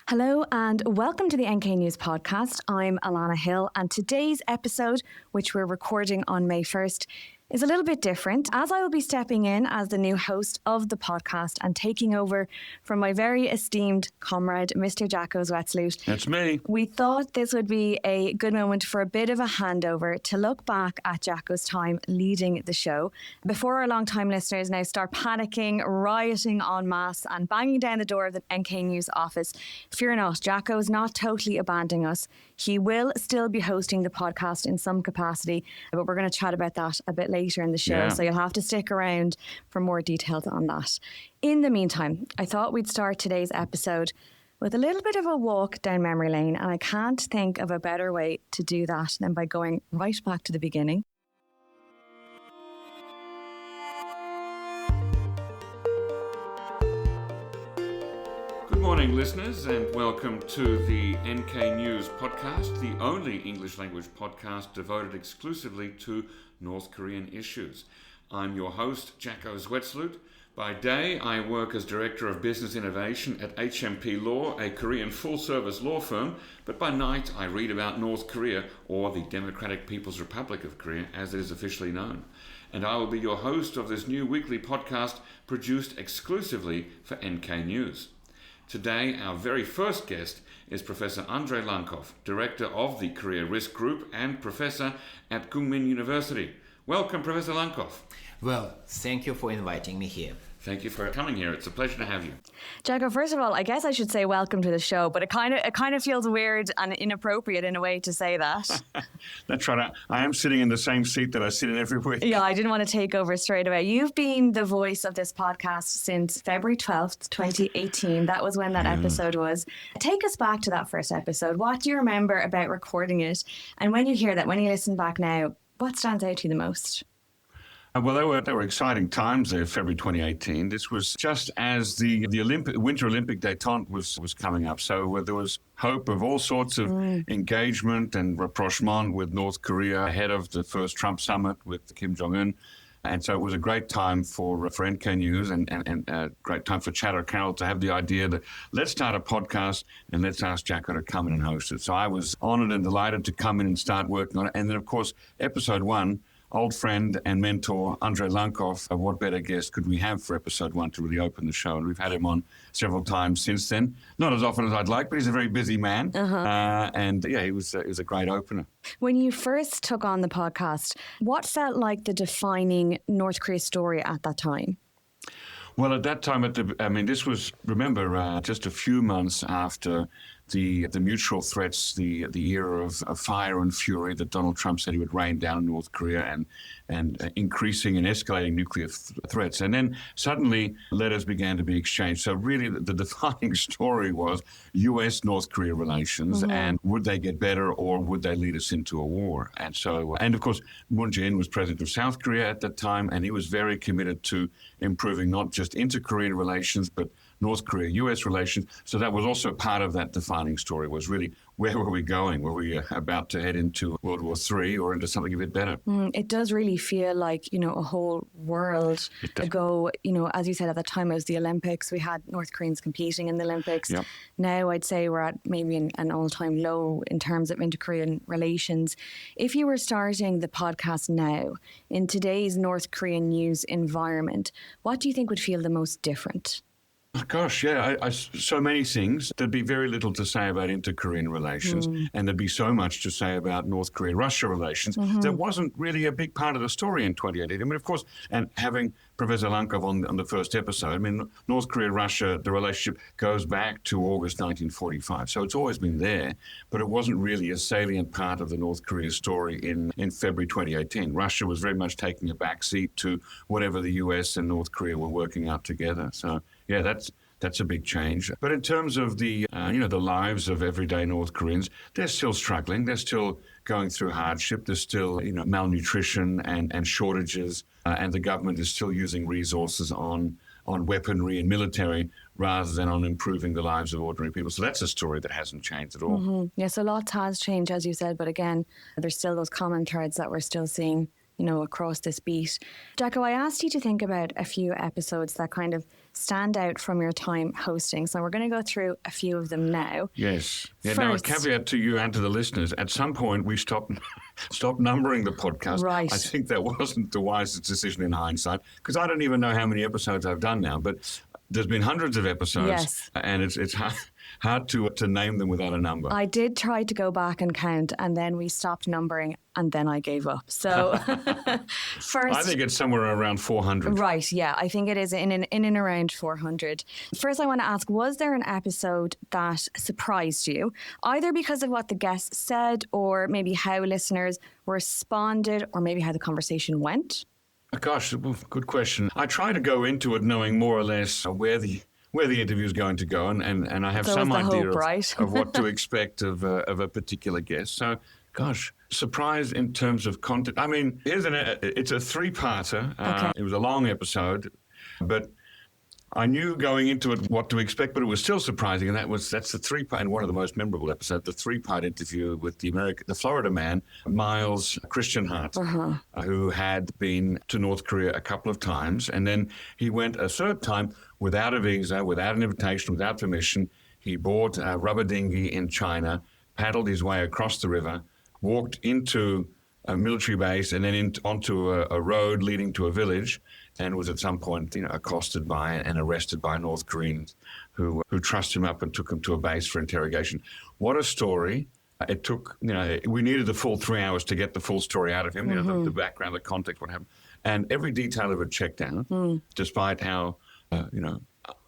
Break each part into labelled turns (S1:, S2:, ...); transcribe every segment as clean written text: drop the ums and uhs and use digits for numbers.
S1: Hello and welcome to the NK News podcast. I'm Alannah Hill, and today's episode, which we're recording on May 1st, is a little bit different, as I will be stepping in as the new host of the podcast and taking over from my very esteemed comrade, Mr. Jacco Zwetsloot.
S2: That's me.
S1: We thought this would be a good moment for a bit of a handover to look back at Jacco's time leading the show before our long-time listeners now start panicking, rioting en masse and banging down the door of the NK News office. Fear not, Jacco is not totally abandoning us. He will still be hosting the podcast in some capacity, but we're going to chat about that a bit later in the show, so you'll have to stick around for more details on that. In the meantime, I thought we'd start today's episode with a little bit of a walk down memory lane, and I can't think of a better way to do that than by going right back to the beginning.
S2: Good morning, listeners, and welcome to the NK News podcast, the only English language podcast devoted exclusively to North Korean issues. I'm your host, Jacco Zwetsloot. By day, I work as Director of Business Innovation at HMP Law, a Korean full-service law firm, but by night I read about North Korea, or the Democratic People's Republic of Korea, as it is officially known. And I will be your host of this new weekly podcast produced exclusively for NK News. Today, our very first guest is Professor Andrei Lankov, Director of the Korea Risk Group and Professor at Kookmin University. Welcome, Professor Lankov.
S3: Well, thank you for inviting me here.
S2: Thank you for coming here. It's a pleasure to have you.
S1: Jacco, first of all, I guess I should say welcome to the show, but it kind of feels weird and inappropriate in a way to say that.
S2: That's right. I am sitting in the same seat that I sit in every week.
S1: Yeah, I didn't want to take over straight away. You've been the voice of this podcast since February 12th, 2018. That was when that episode was. Take us back to that first episode. What do you remember about recording it? And when you hear that, when you listen back now, what stands out to you the most?
S2: Well, they were exciting times there, February 2018. This was just as the Winter Olympic détente was coming up. So there was hope of all sorts of engagement and rapprochement with North Korea ahead of the first Trump summit with Kim Jong-un. And so it was a great time for NK News and a great time for Chatter Carol to have the idea that let's start a podcast and let's ask Jacco to come in and host it. So I was honored and delighted to come in and start working on it. And then, of course, episode 1, old friend and mentor Andrei Lankov, what better guest could we have for episode 1 to really open the show? And we've had him on several times since then. Not as often as I'd like, but he's a very busy man. It was a great opener.
S1: When you first took on the podcast, what felt like the defining North Korea story at that time?
S2: Well, at that time, this was, remember, just a few months after the mutual threats, the era of fire and fury that Donald Trump said he would rain down in North Korea and increasing and escalating nuclear threats. And then suddenly letters began to be exchanged. So really the defining story was U.S.-North Korea relations and would they get better or would they lead us into a war? And so, and of course, Moon Jae-in was president of South Korea at that time, and he was very committed to improving not just inter-Korean relations, but North Korea-U.S. relations. So that was also part of that defining story, was really where were we going? Were we about to head into World War III or into something a bit better?
S1: It does really feel like, a whole world ago. As you said, at the time it was the Olympics. We had North Koreans competing in the Olympics. Yep. Now I'd say we're at maybe an all-time low in terms of inter-Korean relations. If you were starting the podcast now, in today's North Korean news environment, what do you think would feel the most different?
S2: Gosh, yeah, so many things. There'd be very little to say about inter-Korean relations, and there'd be so much to say about North Korea-Russia relations. That wasn't really a big part of the story in 2018. I mean, of course, and having Professor Lankov on the first episode, North Korea-Russia, the relationship goes back to August 1945. So it's always been there, but it wasn't really a salient part of the North Korea story in February 2018. Russia was very much taking a backseat to whatever the US and North Korea were working out together. So yeah, that's a big change. But in terms of the lives of everyday North Koreans, they're still struggling. They're still going through hardship. There's still malnutrition and shortages, and the government is still using resources on weaponry and military rather than on improving the lives of ordinary people. So that's a story that hasn't changed at all.
S1: Yeah, so lots has changed, as you said, but again, there's still those common threads that we're still seeing across this beat. Jacco, I asked you to think about a few episodes that kind of stand out from your time hosting? So we're going to go through a few of them now.
S2: Yes. Yeah, now, a caveat to you and to the listeners, at some point we stopped numbering the podcast.
S1: Right.
S2: I think that wasn't the wisest decision in hindsight, because I don't even know how many episodes I've done now, but there's been hundreds of episodes,
S1: yes.
S2: And it's hard to name them without a number.
S1: I did try to go back and count, and then we stopped numbering, and then I gave up. So first,
S2: I think it's somewhere around 400.
S1: Right, yeah, I think it is in and around 400. First, I want to ask, was there an episode that surprised you, either because of what the guests said, or maybe how listeners responded, or maybe how the conversation went?
S2: Gosh, good question. I try to go into it knowing more or less where the interview is going to go, and I have some idea of what to expect of a particular guest. So, gosh, surprise in terms of content. I mean, it's a three-parter.
S1: Okay.
S2: It was a long episode, but I knew going into it what to expect, but it was still surprising, and that's the three-part, and one of the most memorable episodes, the three-part interview with the Florida man, Miles Christian Hart, who had been to North Korea a couple of times, and then he went a third time without a visa, without an invitation, without permission. He bought a rubber dinghy in China, paddled his way across the river, walked into a military base, and then onto a road leading to a village, and was at some point, accosted by and arrested by North Koreans who trussed him up and took him to a base for interrogation. What a story. It took, we needed the full 3 hours to get the full story out of him, the background, the context, what happened. And every detail of it checked out, despite how,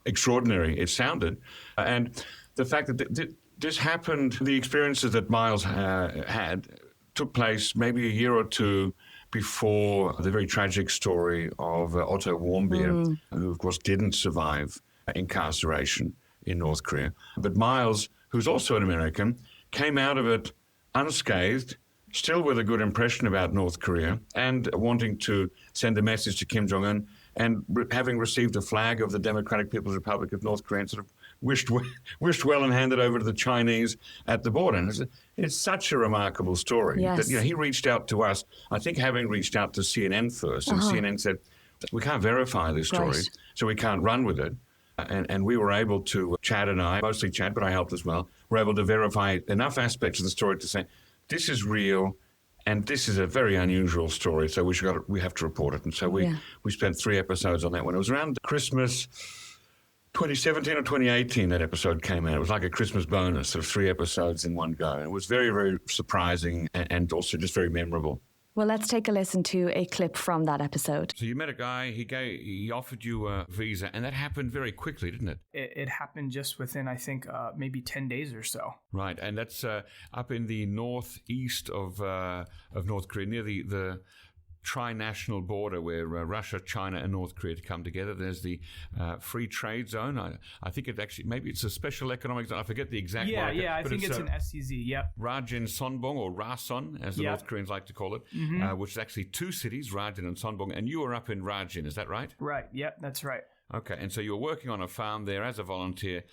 S2: extraordinary it sounded. And the fact that this happened, the experiences that Miles had took place maybe a year or two before the very tragic story of Otto Warmbier, who, of course, didn't survive incarceration in North Korea. But Miles, who's also an American, came out of it unscathed, still with a good impression about North Korea, and wanting to send a message to Kim Jong-un, and having received a flag of the Democratic People's Republic of North Korea, and sort of wished well and handed over to the Chinese at the border. And it's such a remarkable story.
S1: Yes.
S2: That, he reached out to us, I think having reached out to CNN first, and CNN said, we can't verify this story, so we can't run with it. And we were able to, Chad and I, mostly Chad, but I helped as well, were able to verify enough aspects of the story to say, this is real, and this is a very unusual story, so we have to report it. And so we spent 3 episodes on that one. It was around Christmas 2017 or 2018 that episode came out. It was like a Christmas bonus, sort of 3 episodes in one go. And it was very, very surprising and also just very memorable.
S1: Well, let's take a listen to a clip from that episode.
S2: So you met a guy, he offered you a visa, and that happened very quickly, didn't it?
S4: It happened just within, I think, maybe 10 days or so.
S2: Right, and that's up in the northeast of North Korea, near the tri-national border where Russia, China, and North Korea come together. There's the free trade zone. I think maybe it's a special economic zone. I forget the exact word.
S4: Yeah, I think it's an SCZ, yep.
S2: Rajan Sonbong, or Rason, as the North Koreans like to call it, which is actually 2 cities, Rajan and Sonbong, and you were up in Rajan, is that right?
S4: Right, yep, that's right.
S2: Okay, and so you were working on a farm there as a volunteer,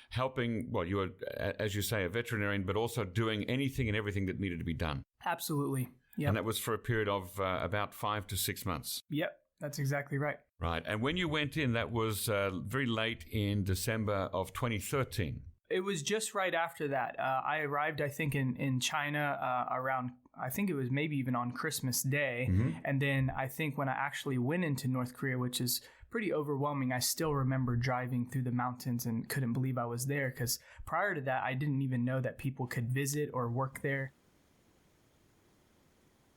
S2: helping, you were, as you say, a veterinarian, but also doing anything and everything that needed to be done.
S4: Absolutely. Yep.
S2: And that was for a period of about 5 to 6 months.
S4: Yep, that's exactly right.
S2: Right. And when you went in, that was very late in December of 2013.
S4: It was just right after that. I arrived, I think, in China around, I think it was maybe even on Christmas Day. And then I think when I actually went into North Korea, which is pretty overwhelming, I still remember driving through the mountains and couldn't believe I was there, because prior to that, I didn't even know that people could visit or work there.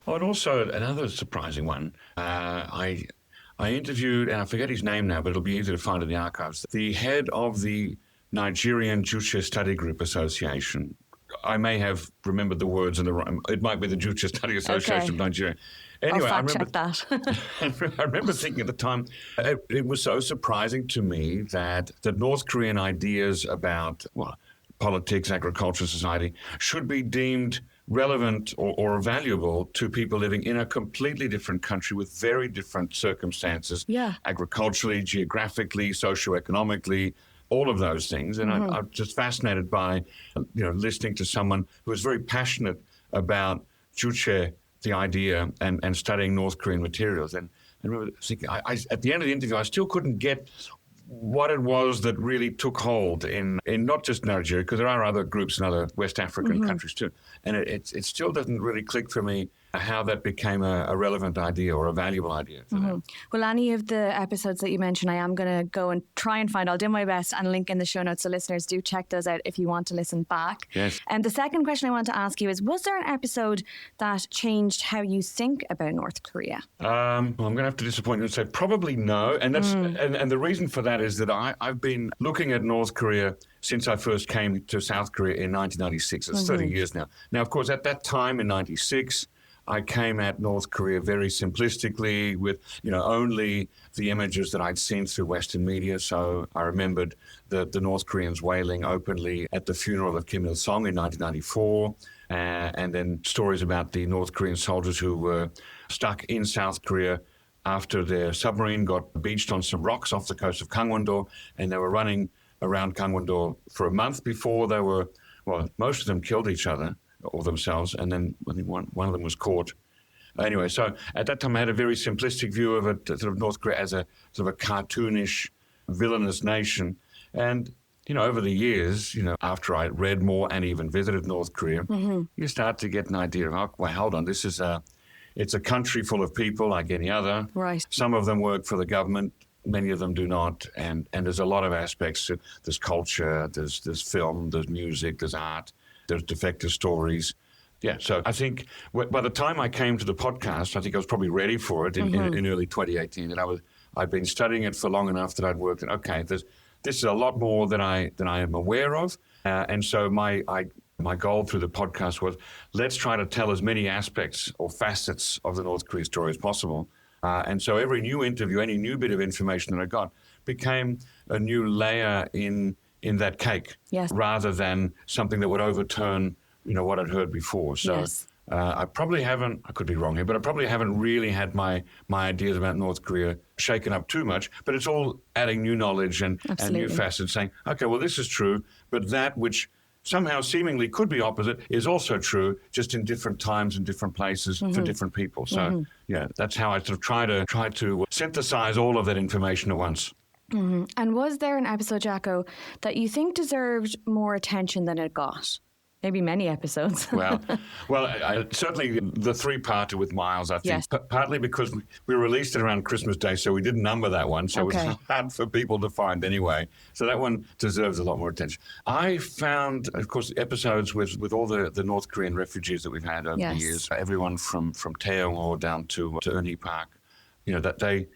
S2: Oh, and also another surprising one, I interviewed, and I forget his name now, but it'll be easy to find in the archives, the head of the Nigerian Juche Study Group Association. I may have remembered the words it might be the Juche Study Association of Nigeria. Anyway,
S1: I'll fact check that.
S2: I remember thinking at the time, it was so surprising to me that the North Korean ideas about politics, agriculture, society should be deemed relevant or valuable to people living in a completely different country with very different circumstances, agriculturally, geographically, socioeconomically, all of those things. And I'm just fascinated by, listening to someone who is very passionate about Juche, the idea, and studying North Korean materials. And I remember thinking, at the end of the interview, I still couldn't get what it was that really took hold in not just Nigeria, because there are other groups in other West African countries too. And it still doesn't really click for me how that became a relevant idea or a valuable idea for them.
S1: Well, any of the episodes that you mentioned, I am going to go and try and find. I'll do my best and link in the show notes, so listeners do check those out if you want to listen back.
S2: Yes.
S1: And the second question I want to ask you is, was there an episode that changed how you think about North Korea?
S2: Well, I'm going to have to disappoint you and say probably no. And that's and the reason for that is that I've been looking at North Korea since I first came to South Korea in 1996. It's 30 years now. Now, of course, at that time in 96, I came at North Korea very simplistically with, only the images that I'd seen through Western media. So I remembered the North Koreans wailing openly at the funeral of Kim Il-sung in 1994, and then stories about the North Korean soldiers who were stuck in South Korea after their submarine got beached on some rocks off the coast of Gangwon-do, and they were running around Gangwon-do for a month before they were, most of them killed each other or themselves, and then I think one of them was caught. Anyway, so at that time I had a very simplistic view of it, sort of North Korea as a sort of a cartoonish, villainous nation. And, over the years, after I read more and even visited North Korea, you start to get an idea of, hold on, it's a country full of people like any other.
S1: Right.
S2: Some of them work for the government, many of them do not, and there's a lot of aspects. There's culture, there's film, there's music, there's art, there's defector stories. Yeah, so I think by the time I came to the podcast, I think I was probably ready for it in early 2018. And I'd been studying it for long enough that I'd worked at, okay, this is a lot more than I am aware of. And so my goal through the podcast was, let's try to tell as many aspects or facets of the North Korea story as possible. And so every new interview, any new bit of information that I got became a new layer in that cake,
S1: yes,
S2: rather than something that would overturn, what I'd heard before. So
S1: yes.
S2: I probably haven't, I could be wrong here, but I probably haven't really had my ideas about North Korea shaken up too much, but it's all adding new knowledge and new facets, saying, okay, well, this is true, but that which somehow seemingly could be opposite is also true, just in different times and different places for different people. So yeah, that's how I sort of try to synthesize all of that information at once.
S1: And was there an episode, Jacco, that you think deserved more attention than it got? Maybe many episodes.
S2: well, certainly the three-parter with Miles, I think,
S1: yes,
S2: partly because we released it around Christmas Day, so we didn't number that one, so it was hard for people to find anyway. So that one deserves a lot more attention. I found, of course, episodes with all the North Korean refugees that we've had over the years, everyone from Taeyong-ho down to Eunhee Park, that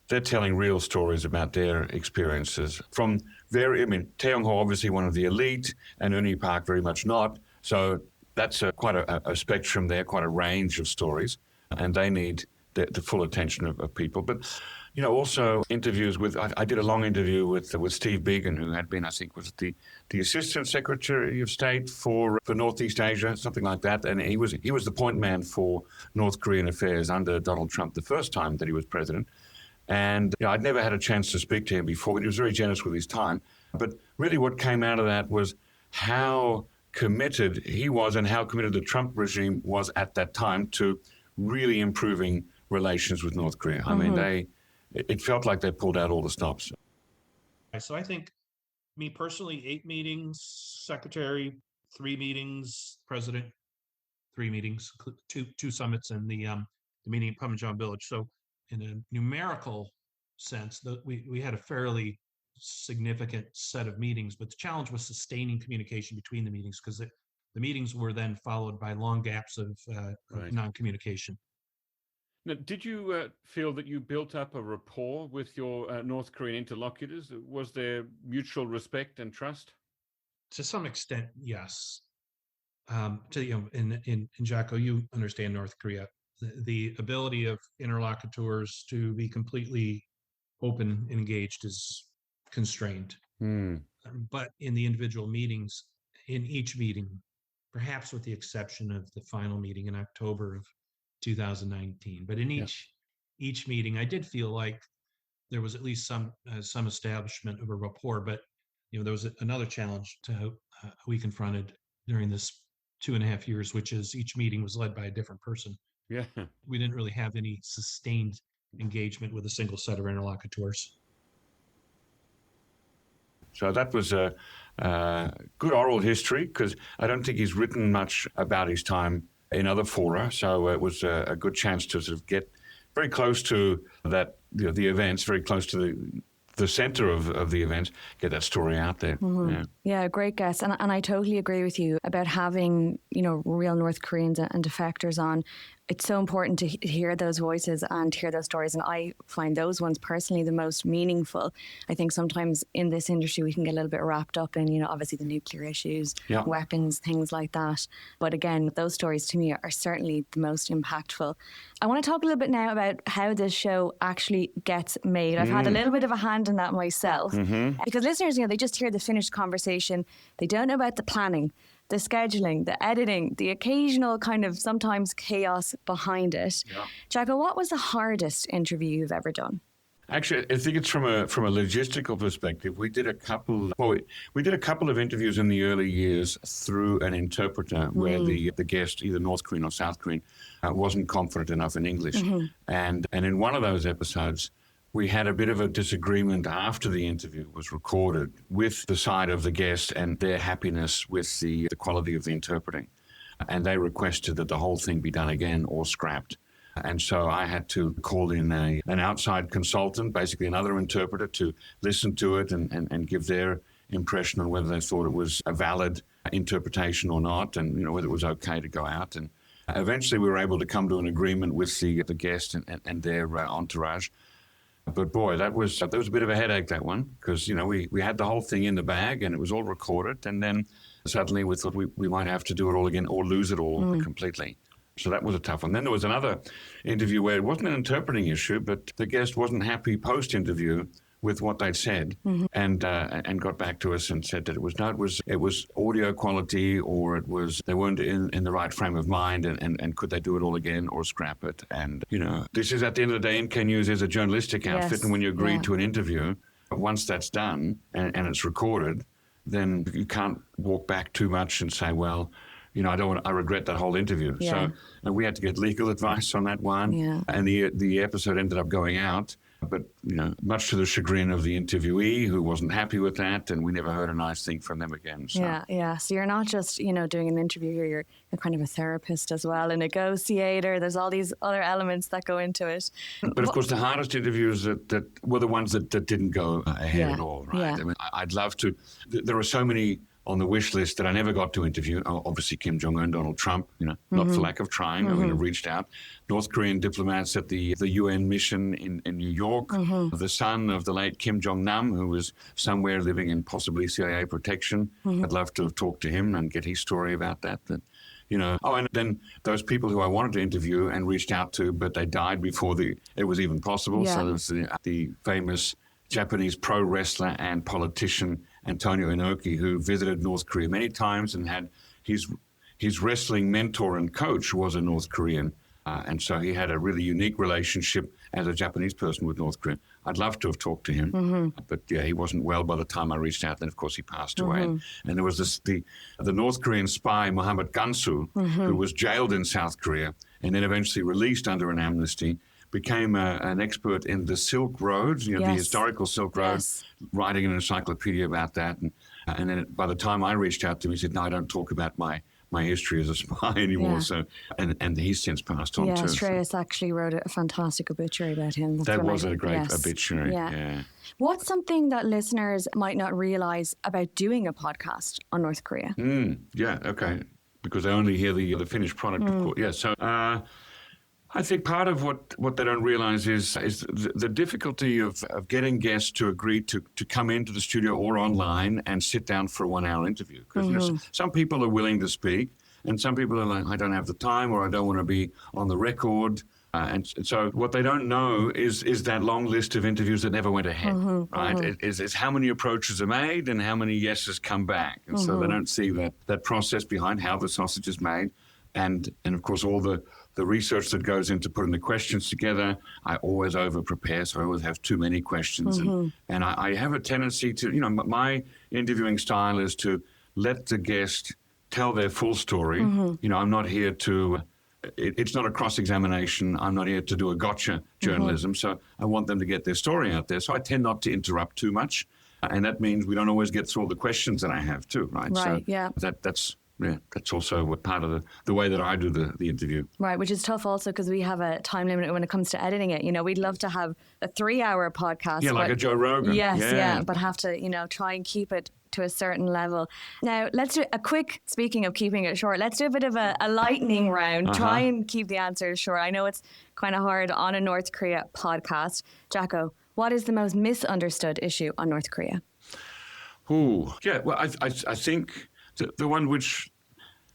S2: they're telling real stories about their experiences from Taeyong-ho obviously one of the elite, and Eunhee Park very much not. So that's quite a spectrum there, quite a range of stories, and they need the full attention of people. But also interviews with. I did a long interview with Steve Biegun, who had been, I think, was the Assistant Secretary of State for Northeast Asia, something like that, and he was the point man for North Korean affairs under Donald Trump the first time that he was president. And I'd never had a chance to speak to him before, but he was very generous with his time. But really what came out of that was how committed he was and how committed the Trump regime was at that time to really improving relations with North Korea. I mean, it felt like they pulled out all the stops.
S5: So I think, me personally, 8 meetings, secretary, 3 meetings, president, 3 meetings, 2 summits, and the meeting at Parmesan Village. So in a numerical sense, we had a fairly significant set of meetings, but the challenge was sustaining communication between the meetings, because the meetings were then followed by long gaps of non-communication.
S2: Now, did you feel that you built up a rapport with your North Korean interlocutors? Was there mutual respect and trust?
S5: To some extent, yes. In Jacco, you understand North Korea. The ability of interlocutors to be completely open and engaged is constrained. But in the individual meetings, in each meeting, perhaps with the exception of the final meeting in October of 2019, but in each meeting, I did feel like there was at least some establishment of a rapport. But there was another challenge we confronted during this 2.5 years, which is each meeting was led by a different person.
S2: Yeah,
S5: we didn't really have any sustained engagement with a single set of interlocutors.
S2: So that was a good oral history, because I don't think he's written much about his time in other fora. So it was a good chance to sort of get very close to that, the events, very close to the center of the events, get that story out there.
S1: Yeah, great guess. And I totally agree with you about having, real North Koreans and defectors on. It's so important to hear those voices and hear those stories. And I find those ones personally the most meaningful. I think sometimes in this industry we can get a little bit wrapped up in, obviously the nuclear issues, weapons, things like that. But again, those stories to me are certainly the most impactful. I want to talk a little bit now about how this show actually gets made. I've had a little bit of a hand in that myself. Because listeners, they just hear the finished conversation. They don't know about the planning, the scheduling, the editing, the occasional kind of sometimes chaos behind it. Jacco, what was the hardest interview you've ever done?
S2: Actually, I think it's from a logistical perspective. We did a couple of interviews in the early years through an interpreter where the guest, either North Korean or South Korean, wasn't confident enough in English. And in one of those episodes, we had a bit of a disagreement after the interview was recorded with the side of the guest and their happiness with the quality of the interpreting. And they requested that the whole thing be done again or scrapped. And so I had to call in an outside consultant, basically another interpreter, to listen to it and give their impression on whether they thought it was a valid interpretation or not, and whether it was okay to go out. And eventually we were able to come to an agreement with the guest and their entourage. But boy, that was a bit of a headache, that one, because we had the whole thing in the bag and it was all recorded, and then suddenly we thought we might have to do it all again or lose it all completely. So that was a tough one. Then there was another interview where it wasn't an interpreting issue, but the guest wasn't happy post-interview with what they'd said, and got back to us and said that it was audio quality, or they weren't in the right frame of mind, and could they do it all again or scrap it? And this is, at the end of the day, NK News is a journalistic outfit, and when you agree to an interview, once that's done and it's recorded, then you can't walk back too much and say, well, I regret that whole interview. So we had to get legal advice on that one, and the episode ended up going out. But, much to the chagrin of the interviewee, who wasn't happy with that, and we never heard a nice thing from them again. So.
S1: Yeah. So you're not just, doing an interview here, you're kind of a therapist as well, a negotiator. There's all these other elements that go into it.
S2: But of course, the hardest interviews that were the ones that didn't go ahead at all, right?
S1: Yeah.
S2: I mean, I'd love to. There are so many on the wish list that I never got to interview. Obviously, Kim Jong-un, Donald Trump, not for lack of trying. I mean, I reached out. North Korean diplomats at the UN mission in New York. The son of the late Kim Jong-nam, who was somewhere living in possibly CIA protection. I'd love to have talked to him and get his story about that. And then those people who I wanted to interview and reached out to, but they died before it was even possible. So there's the famous Japanese pro wrestler and politician Antonio Inoki, who visited North Korea many times and had his wrestling mentor and coach was a North Korean. And so he had a really unique relationship as a Japanese person with North Korea. I'd love to have talked to him, but he wasn't well by the time I reached out. Then, of course, he passed away. And there was the North Korean spy, Mohammed Gansu, who was jailed in South Korea and then eventually released under an amnesty, became an expert in the Silk Road, the historical Silk Road, writing an encyclopedia about that. And then by the time I reached out to him, he said, no, I don't talk about my history as a spy anymore. So, and he's since passed on too.
S1: Yeah, Shreyas actually wrote a fantastic obituary about him.
S2: That was a great obituary.
S1: Yeah. What's something that listeners might not realize about doing a podcast on North Korea?
S2: Okay. Because they only hear the finished product, of course. Yeah, so I think part of what they don't realize is the difficulty of getting guests to agree to come into the studio or online and sit down for a 1-hour interview. Because some people are willing to speak, and some people are like, I don't have the time, or I don't want to be on the record. And so what they don't know is that long list of interviews that never went ahead, right? It's how many approaches are made and how many yeses come back. And so they don't see that process behind how the sausage is made. And of course, all the research that goes into putting the questions together. I always over-prepare, so I always have too many questions. And I have a tendency to, my interviewing style is to let the guest tell their full story. I'm not here to, it's not a cross-examination. I'm not here to do a gotcha journalism. So I want them to get their story out there. So I tend not to interrupt too much. And that means we don't always get through all the questions that I have too, right?
S1: Right,
S2: so
S1: yeah.
S2: That's also what part of the way that I do the interview.
S1: Right, which is tough also because we have a time limit when it comes to editing it. We'd love to have a 3-hour podcast.
S2: Yeah, like a Joe Rogan.
S1: Yes, yeah, but have to, try and keep it to a certain level. Now, let's do a quick, speaking of keeping it short, let's do a bit of a lightning round. Try and keep the answers short. I know it's kind of hard on a North Korea podcast. Jacco, what is the most misunderstood issue on North Korea?
S2: Well, I think the one which,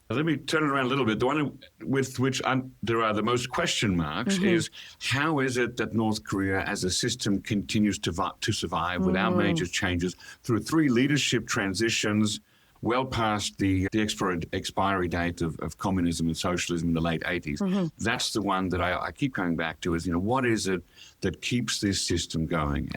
S2: let me turn it around a little bit, the one with which there are the most question marks is how is it that North Korea as a system continues to survive without major changes through 3 leadership transitions well past the expiry date of communism and socialism in the late 80s. That's the one that I keep coming back to is, what is it that keeps this system going?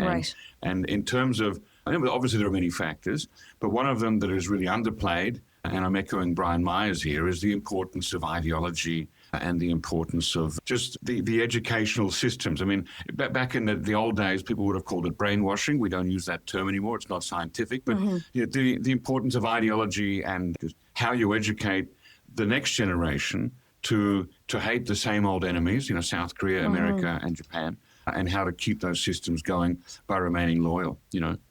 S2: And in terms of, obviously there are many factors, but one of them that is really underplayed, and I'm echoing Brian Myers here, is the importance of ideology and the importance of just the educational systems. I mean, back in the old days, people would have called it brainwashing. We don't use that term anymore. It's not scientific. But the importance of ideology and just how you educate the next generation to hate the same old enemies, South Korea, America, and Japan, and how to keep those systems going by remaining loyal.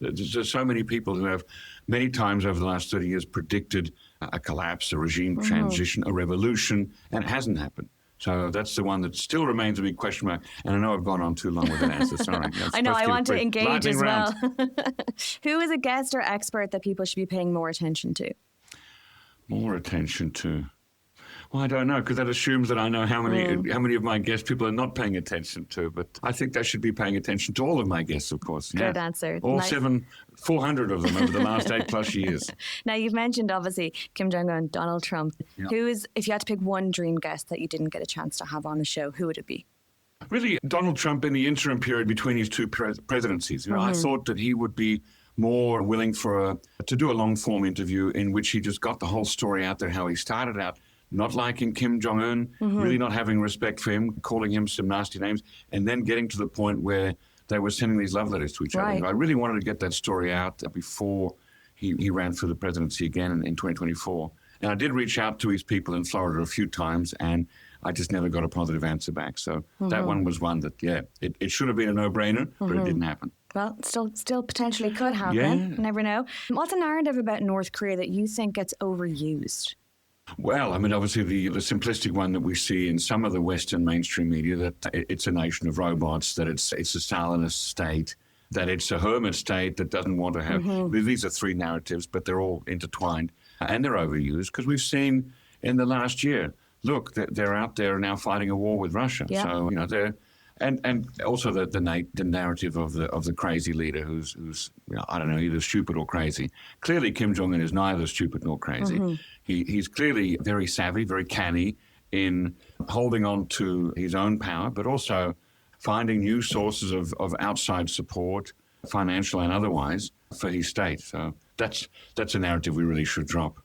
S2: There's so many people who have many times over the last 30 years predicted a collapse, a regime transition, a revolution, and it hasn't happened. So that's the one that still remains a big question mark. And I know I've gone on too long with that answer. Sorry.
S1: I know, I want to engage as well. Who is a guest or expert that people should be paying more attention to?
S2: More attention to? Well, I don't know, because that assumes that I know how many of my guests people are not paying attention to. But I think they should be paying attention to all of my guests, of course.
S1: Good answer.
S2: All 400 of them over the last 8+ years.
S1: Now, you've mentioned, obviously, Kim Jong-un, Donald Trump. Yeah. Who is, if you had to pick one dream guest that you didn't get a chance to have on the show, who would it be?
S2: Really, Donald Trump in the interim period between his 2 presidencies. I thought that he would be more willing to do a long-form interview in which he just got the whole story out there, how he started out not liking Kim Jong-un, really not having respect for him, calling him some nasty names, and then getting to the point where they were sending these love letters to each other. I really wanted to get that story out before he ran for the presidency again in 2024. And I did reach out to his people in Florida a few times, and I just never got a positive answer back. So that one was one that, it should have been a no-brainer, but it didn't happen.
S1: Well, still potentially could happen.
S2: Yeah.
S1: You never know. What's a narrative about North Korea that you think gets overused?
S2: Well, I mean, obviously the simplistic one that we see in some of the Western mainstream media, that it's a nation of robots, that it's a Stalinist state, that it's a hermit state that doesn't want to have... These are 3 narratives, but they're all intertwined, and they're overused, because we've seen in the last year, look, they're out there now fighting a war with Russia. Yeah. So, they're... And also the narrative of the crazy leader who's I don't know, either stupid or crazy. Clearly, Kim Jong-un is neither stupid nor crazy. He's clearly very savvy, very canny in holding on to his own power, but also finding new sources of outside support, financial and otherwise, for his state. So that's a narrative we really should drop.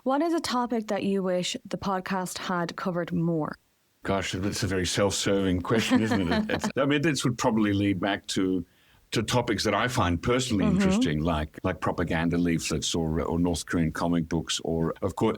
S1: What is a topic that you wish the podcast had covered more?
S2: Gosh, that's a very self-serving question, isn't it? I mean, this would probably lead back to topics that I find personally interesting, like propaganda leaflets or North Korean comic books, or, of course,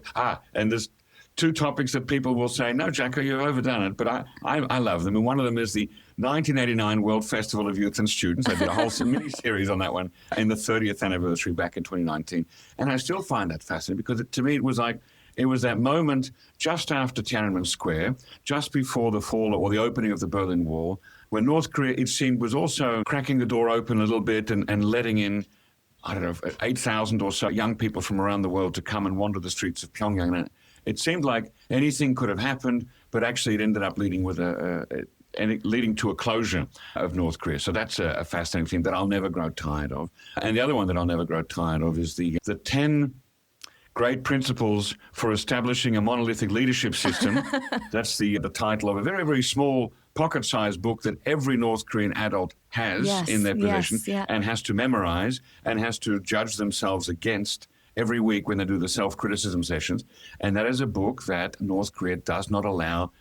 S2: and there's 2 topics that people will say, no, Jacco, you've overdone it, but I love them. And one of them is the 1989 World Festival of Youth and Students. I did a whole mini-series on that one in the 30th anniversary back in 2019. And I still find that fascinating because to me it was like, it was that moment just after Tiananmen Square, just before the fall or the opening of the Berlin Wall, when North Korea, it seemed, was also cracking the door open a little bit and letting in, 8,000 or so young people from around the world to come and wander the streets of Pyongyang. And it seemed like anything could have happened, but actually it ended up leading to a closure of North Korea. So that's a fascinating thing that I'll never grow tired of. And the other one that I'll never grow tired of is the 10 great principles for establishing a monolithic leadership system. That's the title of a very, very small pocket-sized book that every North Korean adult has in their possession and has to memorize and has to judge themselves against every week when they do the self-criticism sessions. And that is a book that North Korea does not allow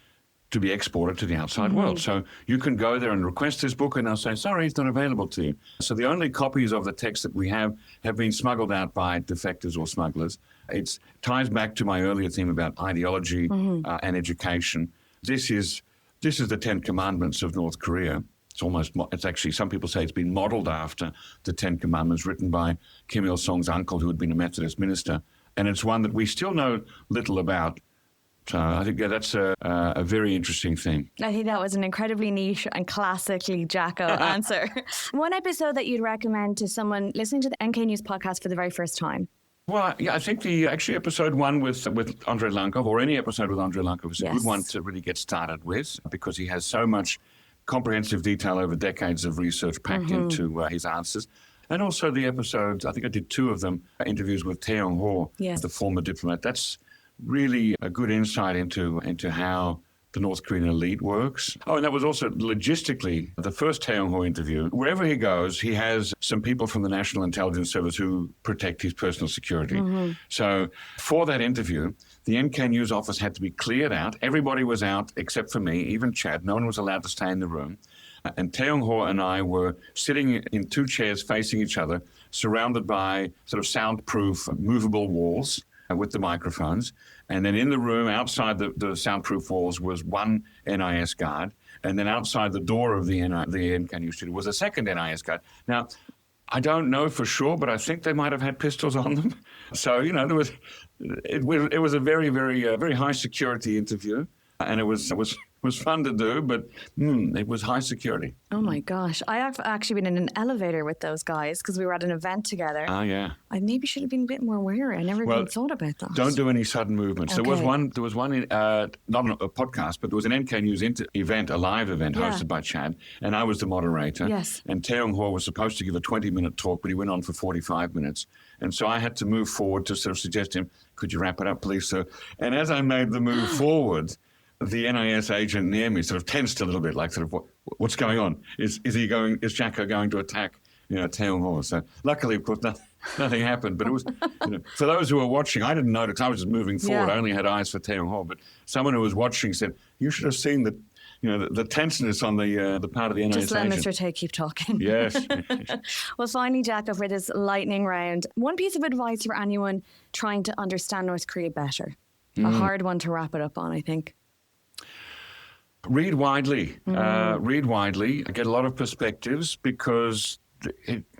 S2: to be exported to the outside world. So you can go there and request this book and they'll say, sorry, it's not available to you. So the only copies of the text that we have been smuggled out by defectors or smugglers. It ties back to my earlier theme about ideology and education. This is the 10 Commandments of North Korea. It's actually, some people say it's been modeled after the 10 Commandments written by Kim Il-sung's uncle, who had been a Methodist minister. And it's one that we still know little about. So I think that's a very interesting thing.
S1: I think that was an incredibly niche and classically Jacco answer. One episode that you'd recommend to someone listening to the NK News podcast for the very first time?
S2: Well, yeah, I think episode 1 with Andrei Lankov, or any episode with Andrei Lankov, is a good one to really get started with, because he has so much comprehensive detail over decades of research packed into his answers. And also the episodes, I think I did 2 of them, interviews with Tae Yong-ho, the former diplomat. That's really a good insight into how the North Korean elite works. Oh, and that was also logistically the first Tae Yong-ho interview. Wherever he goes, he has some people from the National Intelligence Service who protect his personal security. So for that interview, the NK News office had to be cleared out. Everybody was out except for me, even Chad. No one was allowed to stay in the room. And Tae Yong-ho and I were sitting in 2 chairs facing each other, surrounded by sort of soundproof, movable walls with the microphones. And then in the room, outside the soundproof walls, was one NIS guard. And then outside the door of the NK News studio was a second NIS guard. Now, I don't know for sure, but I think they might have had pistols on them. So, it was a very, very, very high security interview. And it was fun to do, but it was high security.
S1: Oh my gosh. I have actually been in an elevator with those guys because we were at an event together.
S2: Oh, yeah.
S1: I maybe should have been a bit more wary. I never even thought about that.
S2: Don't do any sudden movements. Okay. There was one not a podcast, but there was an NK News event, a live event hosted by Chad, and I was the moderator.
S1: Yes.
S2: And Tae Yong-ho was supposed to give a 20-minute talk, but he went on for 45 minutes. And so I had to move forward to sort of suggest to him, could you wrap it up, please, sir? And as I made the move forward, the NIS agent near me sort of tensed a little bit, like sort of what's going on? Is Jacco going to attack Tae Yong-ho? So luckily, of course, nothing happened. But it was for those who were watching, I didn't notice. I was just moving forward. I only had eyes for Tae Yong-ho. But someone who was watching said, "You should have seen the tenseness on the part of the NIS agent."
S1: Just let Mr. Tae keep talking.
S2: Yes.
S1: Well, finally, Jacco, for this lightning round, one piece of advice for anyone trying to understand North Korea better. A hard one to wrap it up on, I think.
S2: Read widely. Read widely. Get a lot of perspectives because,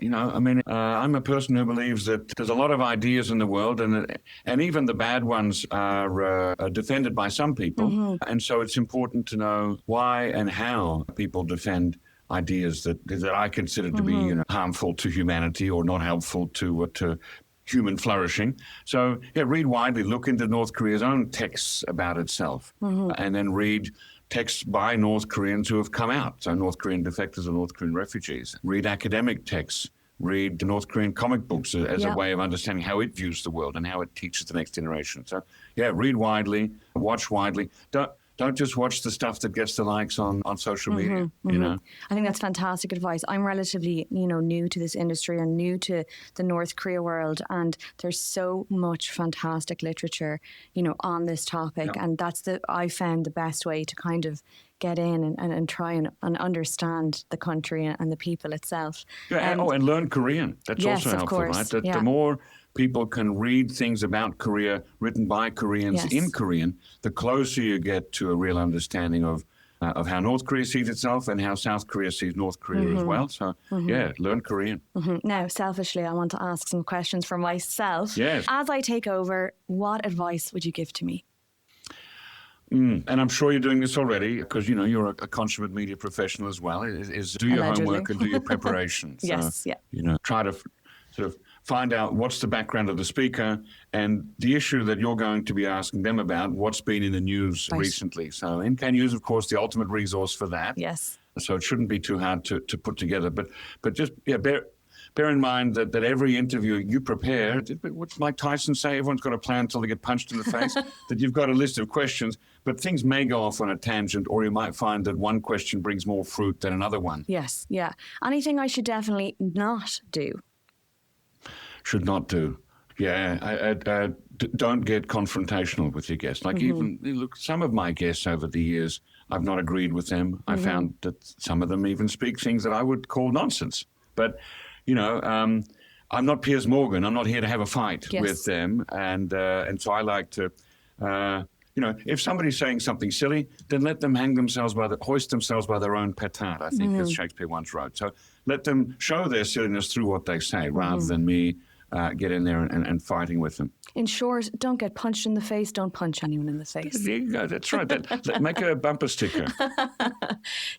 S2: I'm a person who believes that there's a lot of ideas in the world, and even the bad ones are defended by some people. And so it's important to know why and how people defend ideas that I consider to be harmful to humanity or not helpful to human flourishing. So, read widely. Look into North Korea's own texts about itself, and then read texts by North Koreans who have come out, so North Korean defectors or North Korean refugees. Read academic texts. Read the North Korean comic books as a way of understanding how it views the world and how it teaches the next generation. So, read widely, watch widely. Don't just watch the stuff that gets the likes on social media,
S1: I think that's fantastic advice. I'm relatively, new to this industry and new to the North Korea world, and there's so much fantastic literature, on this topic. Yeah. And I found the best way to kind of get in and try and understand the country and the people itself.
S2: Yeah, and learn Korean. That's also helpful, right? The more people can read things about Korea written by Koreans in Korean, the closer you get to a real understanding of how North Korea sees itself and how South Korea sees North Korea as well. So, learn Korean.
S1: Now, selfishly, I want to ask some questions for myself.
S2: Yes.
S1: As I take over, what advice would you give to me?
S2: And I'm sure you're doing this already because, you're a consummate media professional as well, is do your homework and do your preparation.
S1: Yes,
S2: Try to sort of find out what's the background of the speaker and the issue that you're going to be asking them about, what's been in the news recently. So NK News, of course, the ultimate resource for that.
S1: Yes.
S2: So it shouldn't be too hard to put together. But just, bear in mind that every interview you prepare, what's Mike Tyson say? Everyone's got a plan until they get punched in the face, that you've got a list of questions, but things may go off on a tangent, or you might find that one question brings more fruit than another one.
S1: Yes, yeah. Anything I should definitely not do?
S2: Should not do. Yeah, don't get confrontational with your guests. Like even, look, some of my guests over the years, I've not agreed with them. I found that some of them even speak things that I would call nonsense. But, I'm not Piers Morgan. I'm not here to have a fight with them. And so I like to, if somebody's saying something silly, then let them hoist themselves by their own petard, I think, as Shakespeare once wrote. So let them show their silliness through what they say, rather than me get in there and fighting with them.
S1: In short, don't get punched in the face. Don't punch anyone in the face.
S2: There you go. That's right. Make a bumper sticker.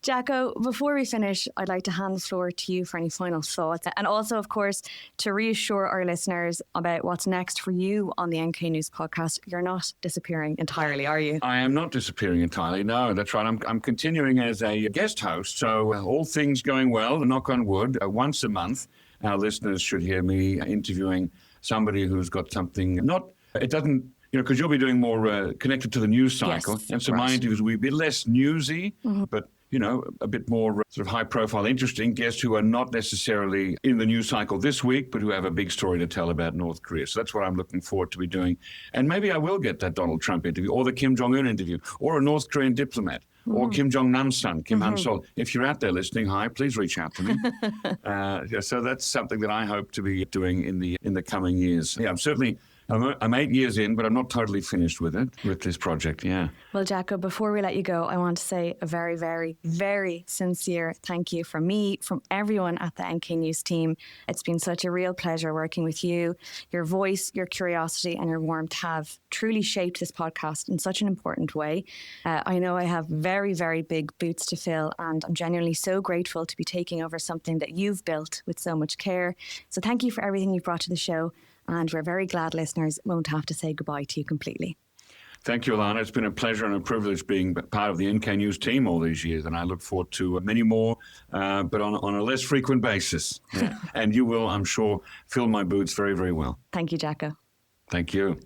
S1: Jacco, before we finish, I'd like to hand the floor to you for any final thoughts. And also, of course, to reassure our listeners about what's next for you on the NK News podcast. You're not disappearing entirely, are you?
S2: I am not disappearing entirely. No, that's right. I'm continuing as a guest host. So all things going well, knock on wood, once a month, our listeners should hear me interviewing somebody who's got something because you'll be doing more connected to the news cycle.
S1: Yes,
S2: and so my interviews will be a bit less newsy, but, a bit more sort of high profile, interesting guests who are not necessarily in the news cycle this week, but who have a big story to tell about North Korea. So that's what I'm looking forward to be doing. And maybe I will get that Donald Trump interview or the Kim Jong-un interview or a North Korean diplomat. Or Kim Jong-nam's son, Kim Han-sol. If you're out there listening, hi, please reach out to me. So that's something that I hope to be doing in the coming years. Yeah, I'm 8 years in, but I'm not totally finished with this project, yeah.
S1: Well, Jacco, before we let you go, I want to say a very, very, very sincere thank you from me, from everyone at the NK News team. It's been such a real pleasure working with you. Your voice, your curiosity and your warmth have truly shaped this podcast in such an important way. I know I have very, very big boots to fill, and I'm genuinely so grateful to be taking over something that you've built with so much care. So thank you for everything you've brought to the show. And we're very glad listeners won't have to say goodbye to you completely.
S2: Thank you, Alannah. It's been a pleasure and a privilege being part of the NK News team all these years, and I look forward to many more, but on a less frequent basis. Yeah. And you will, I'm sure, fill my boots very, very well.
S1: Thank you, Jacco.
S2: Thank you.